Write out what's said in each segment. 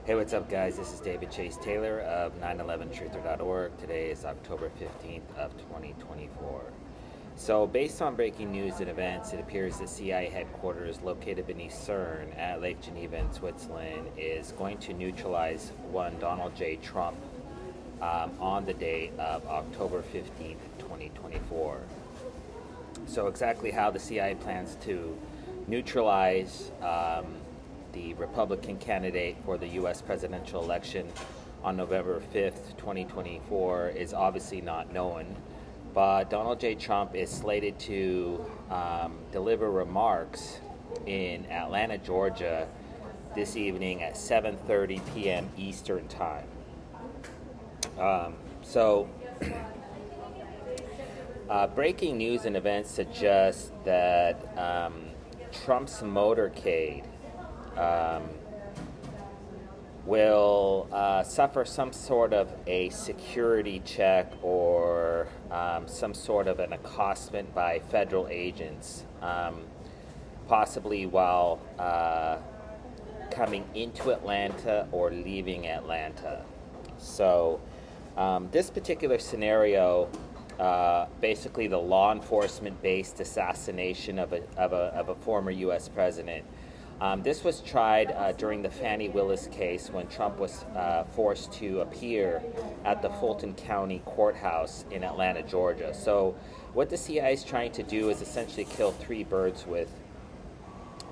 Hey, what's up, guys? This is David Chase Taylor of 911truther.org. Today is October 15th of 2024. So, based on breaking news and events, it appears that CIA headquarters located beneath CERN at Lake Geneva in Switzerland is going to neutralize one Donald J. Trump on the day of October 15th, 2024. So, exactly how the CIA plans to neutralize the Republican candidate for the U.S. presidential election on November 5th, 2024 is obviously not known. But Donald J. Trump is slated to deliver remarks in Atlanta, Georgia this evening at 7:30 p.m. Eastern Time. Breaking news and events suggest that Trump's motorcade will suffer some sort of a security check or some sort of an accostation by federal agents, possibly while coming into Atlanta or leaving Atlanta. So this particular scenario, basically the law enforcement-based assassination of a former U.S. president. This was tried during the Fannie Willis case when Trump was forced to appear at the Fulton County Courthouse in Atlanta, Georgia. So what the CIA is trying to do is essentially kill three birds with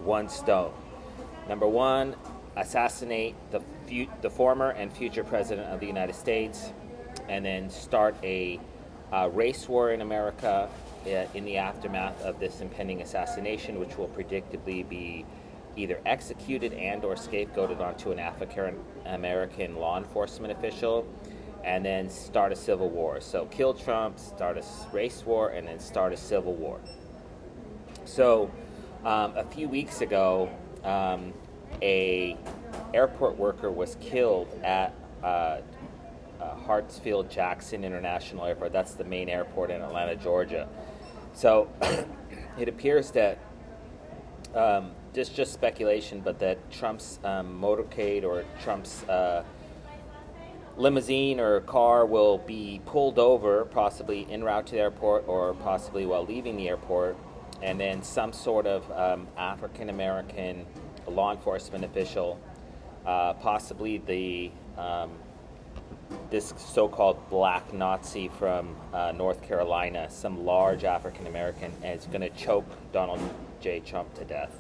one stone. Number one, assassinate the former and future president of the United States, and then start a race war in America in the aftermath of this impending assassination, which will predictably be either executed and or scapegoated onto an African American law enforcement official, and then start a civil war. So kill Trump, start a race war, and then start a civil war. So a few weeks ago, a airport worker was killed at Hartsfield-Jackson International Airport. That's the main airport in Atlanta, Georgia. So it appears that this is just speculation, but that Trump's motorcade or Trump's limousine or car will be pulled over, possibly en route to the airport or possibly while leaving the airport, and then some sort of African American law enforcement official, possibly this so-called black Nazi from North Carolina, some large African American, and is going to choke Donald J. Trump to death.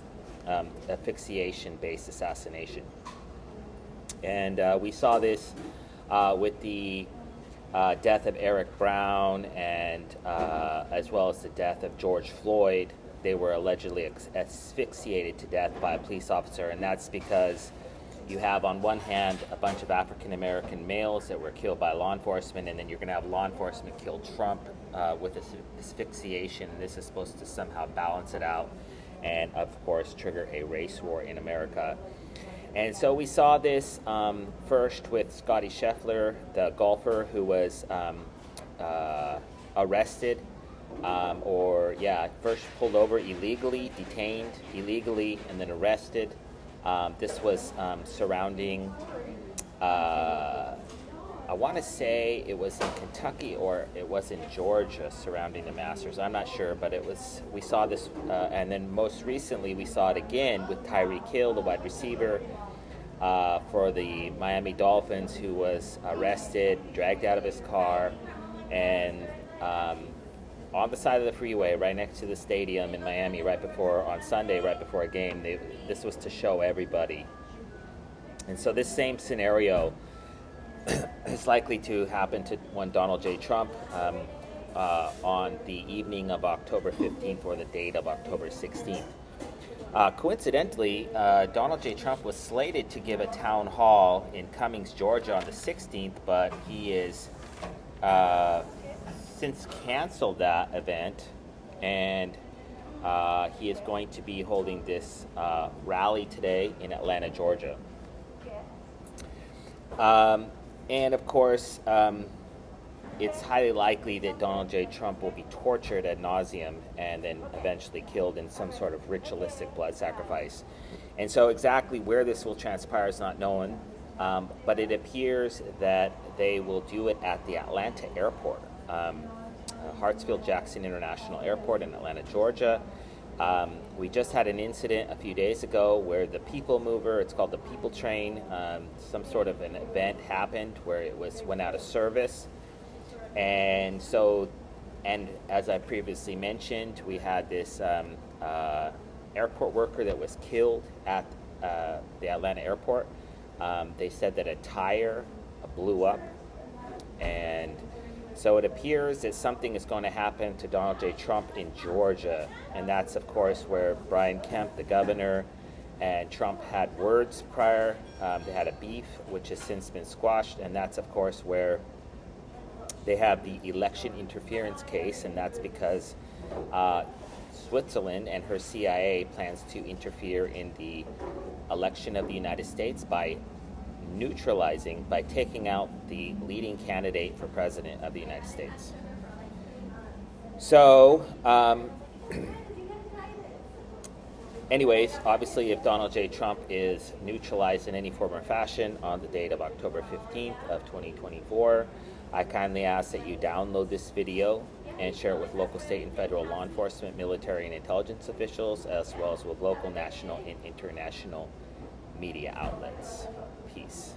Asphyxiation-based assassination. And we saw this with the death of Eric Brown and as well as the death of George Floyd. They were allegedly asphyxiated to death by a police officer, and that's because you have on one hand a bunch of African American males that were killed by law enforcement, and then you're going to have law enforcement kill Trump with asphyxiation, and this is supposed to somehow balance it out and, of course, trigger a race war in America. And so we saw this first with Scottie Scheffler, the golfer who was arrested, first pulled over illegally, detained illegally, and then arrested. This was surrounding, I want to say it was in Kentucky or it was in Georgia, surrounding the Masters. I'm not sure, but we saw this, and then most recently we saw it again with Tyreek Hill, the wide receiver for the Miami Dolphins, who was arrested, dragged out of his car, and on the side of the freeway right next to the stadium in Miami on Sunday, right before a game. This was to show everybody. And so this same scenario is likely to happen to one Donald J. Trump on the evening of October 15th or the date of October 16th. Coincidentally, Donald J. Trump was slated to give a town hall in Cummings, Georgia on the 16th, but he is since canceled that event, and he is going to be holding this rally today in Atlanta, Georgia. And of course, it's highly likely that Donald J. Trump will be tortured ad nauseum and then eventually killed in some sort of ritualistic blood sacrifice. And so exactly where this will transpire is not known. But it appears that they will do it at the Atlanta airport, Hartsfield-Jackson International Airport in Atlanta, Georgia. We just had an incident a few days ago where the People Mover, it's called the People Train, some sort of an event happened where it went out of service. And so, and as I previously mentioned, we had this airport worker that was killed at the Atlanta airport. They said that a tire blew up, and so it appears that something is going to happen to Donald J. Trump in Georgia, and that's of course where Brian Kemp, the governor, and Trump had words prior. They had a beef, which has since been squashed, and that's of course where they have the election interference case, and that's because Switzerland and her CIA plans to interfere in the election of the United States by neutralizing, by taking out the leading candidate for president of the United States. So, anyways, obviously if Donald J. Trump is neutralized in any form or fashion on the date of October 15th of 2024, I kindly ask that you download this video and share it with local, state, and federal law enforcement, military, and intelligence officials, as well as with local, national, and international media outlets. Peace.